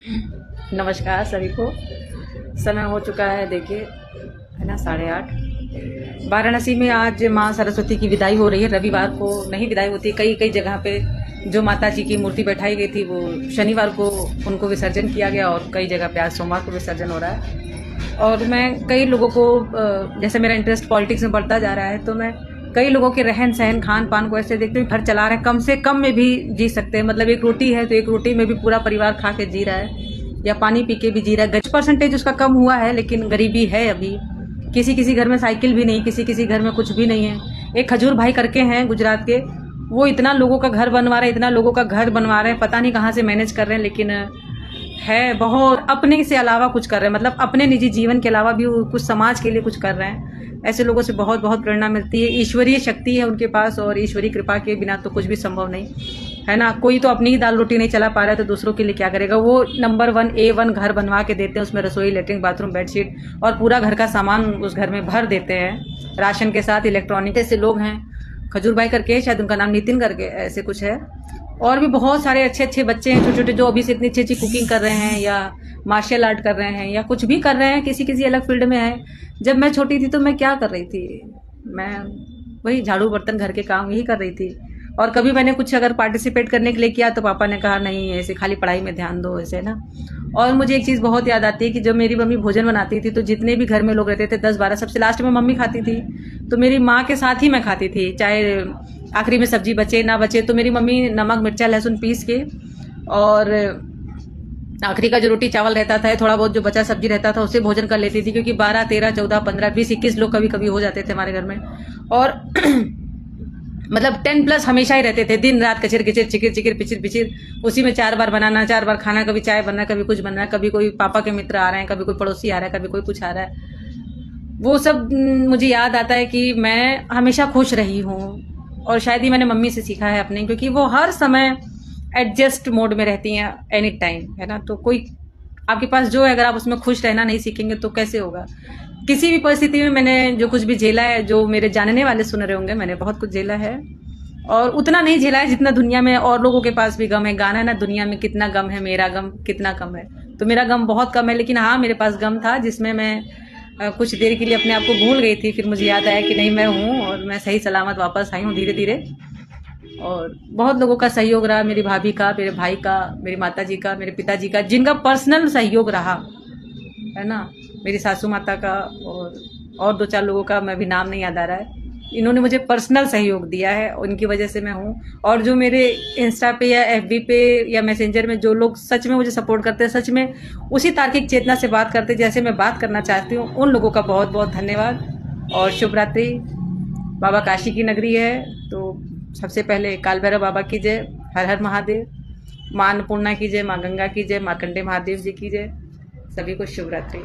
नमस्कार सभी को। समय हो चुका है, देखिए है ना 8:30। वाराणसी में आज माँ सरस्वती की विदाई हो रही है। रविवार को नहीं विदाई होती, कई कई जगह पे जो माता जी की मूर्ति बैठाई गई थी वो शनिवार को उनको विसर्जन किया गया और कई जगह पे आज सोमवार को विसर्जन हो रहा है। और मैं कई लोगों को, जैसे मेरा इंटरेस्ट पॉलिटिक्स में बढ़ता जा रहा है, तो मैं कई लोगों के रहन सहन खान पान को ऐसे देखते हुए घर चला रहे हैं, कम से कम में भी जी सकते हैं। मतलब एक रोटी है तो एक रोटी में भी पूरा परिवार खा के जी रहा है, या पानी पी के भी जी रहा है। 10% उसका कम हुआ है, लेकिन गरीबी है अभी। किसी किसी घर में साइकिल भी नहीं, किसी किसी घर में कुछ भी नहीं है। एक खजूर भाई करके हैं गुजरात के, वो इतना लोगों का घर बनवा रहे हैं, इतना लोगों का घर बनवा रहे हैं, पता नहीं कहाँ से मैनेज कर रहे हैं, लेकिन है बहुत। अपने से अलावा कुछ कर रहे हैं, मतलब अपने निजी जीवन के अलावा भी वो कुछ समाज के लिए कुछ कर रहे हैं। ऐसे लोगों से बहुत बहुत प्रेरणा मिलती है। ईश्वरीय शक्ति है उनके पास, और ईश्वरीय कृपा के बिना तो कुछ भी संभव नहीं है ना। कोई तो अपनी ही दाल रोटी नहीं चला पा रहा है तो दूसरों के लिए क्या करेगा। वो नंबर 1 A1 घर बनवा के देते हैं, उसमें रसोई, लेटरिन, बाथरूम, बेडशीट और पूरा घर का सामान उस घर में भर देते हैं, राशन के साथ, इलेक्ट्रॉनिक। ऐसे लोग हैं खजूर भाई करके, शायद उनका नाम नितिन करके ऐसे कुछ है। और भी बहुत सारे अच्छे अच्छे बच्चे हैं, छोटे छोटे, जो अभी से इतनी अच्छी अच्छी कुकिंग कर रहे हैं, या मार्शल आर्ट कर रहे हैं, या कुछ भी कर रहे हैं, किसी किसी अलग फील्ड में है। जब मैं छोटी थी तो मैं क्या कर रही थी, मैं वही झाड़ू बर्तन घर के काम यही कर रही थी। और कभी मैंने कुछ अगर पार्टिसिपेट करने के लिए किया तो पापा ने कहा नहीं, ऐसे खाली पढ़ाई में ध्यान दो, ऐसे ना। और मुझे एक चीज़ बहुत याद आती है कि जब मेरी मम्मी भोजन बनाती थी तो जितने भी घर में लोग रहते थे 10-12, सबसे लास्ट में मम्मी खाती थी, तो मेरी माँ के साथ ही मैं खाती थी। चाहे आखिरी में सब्जी बचे ना बचे तो मेरी मम्मी नमक मिर्चा लहसुन पीस के, और आखिरी का जो रोटी चावल रहता था, थोड़ा बहुत जो बचा सब्जी रहता था, उससे भोजन कर लेती थी। क्योंकि 12, 13, 14, 15, 20, 21 लोग कभी कभी हो जाते थे हमारे घर में। और मतलब 10+ हमेशा ही रहते थे, दिन रात कचर किचर चिकिर चिकिर पिचिर पिचिर, उसी में 4 बार बनाना, 4 बार खाना, कभी चाय बनना, कभी कुछ बनना, कभी कोई पापा के मित्र आ रहे हैं, कभी कोई पड़ोसी आ रहा है, कभी कोई कुछ आ रहा है। वो सब मुझे याद आता है कि मैं हमेशा खुश रही हूँ। और शायद ही मैंने मम्मी से सीखा है अपने, क्योंकि वो हर समय एडजस्ट मोड में रहती हैं, एनी टाइम, है ना। तो कोई आपके पास जो है, अगर आप उसमें खुश रहना नहीं सीखेंगे तो कैसे होगा। किसी भी परिस्थिति में मैंने जो कुछ भी झेला है, जो मेरे जानने वाले सुन रहे होंगे, मैंने बहुत कुछ झेला है। और उतना नहीं झेला है जितना दुनिया में और लोगों के पास भी गम है। गाना है ना, दुनिया में कितना गम है, मेरा गम कितना कम है। तो मेरा गम बहुत कम है, लेकिन हाँ, मेरे पास गम था जिसमें मैं कुछ देर के लिए अपने आप को भूल गई थी। फिर मुझे याद आया कि नहीं, मैं हूँ, और मैं सही सलामत वापस आई हूँ धीरे धीरे। और बहुत लोगों का सहयोग रहा, मेरी भाभी का, मेरे भाई का, मेरी माता जी का, मेरे पिताजी का, जिनका पर्सनल सहयोग रहा है ना, मेरी सासू माता का, और 2-4 लोगों का मैं भी नाम नहीं याद आ रहा है। इन्होंने मुझे पर्सनल सहयोग दिया है, उनकी वजह से मैं हूँ। और जो मेरे इंस्टा पे या FB पे या मैसेंजर में जो लोग सच में मुझे सपोर्ट करते हैं, सच में उसी तार्किक चेतना से बात करते हैं जैसे मैं बात करना चाहती हूँ, उन लोगों का बहुत बहुत धन्यवाद। और शुभ रात्रि। बाबा काशी की नगरी है, तो सबसे पहले काल भैरव बाबा की जय, हर हर महादेव। माँ अन्नपूर्णा की जय, माँ गंगा की जय, मार्कंडे महादेव जी की जय। सभी को शुभ रात्रि।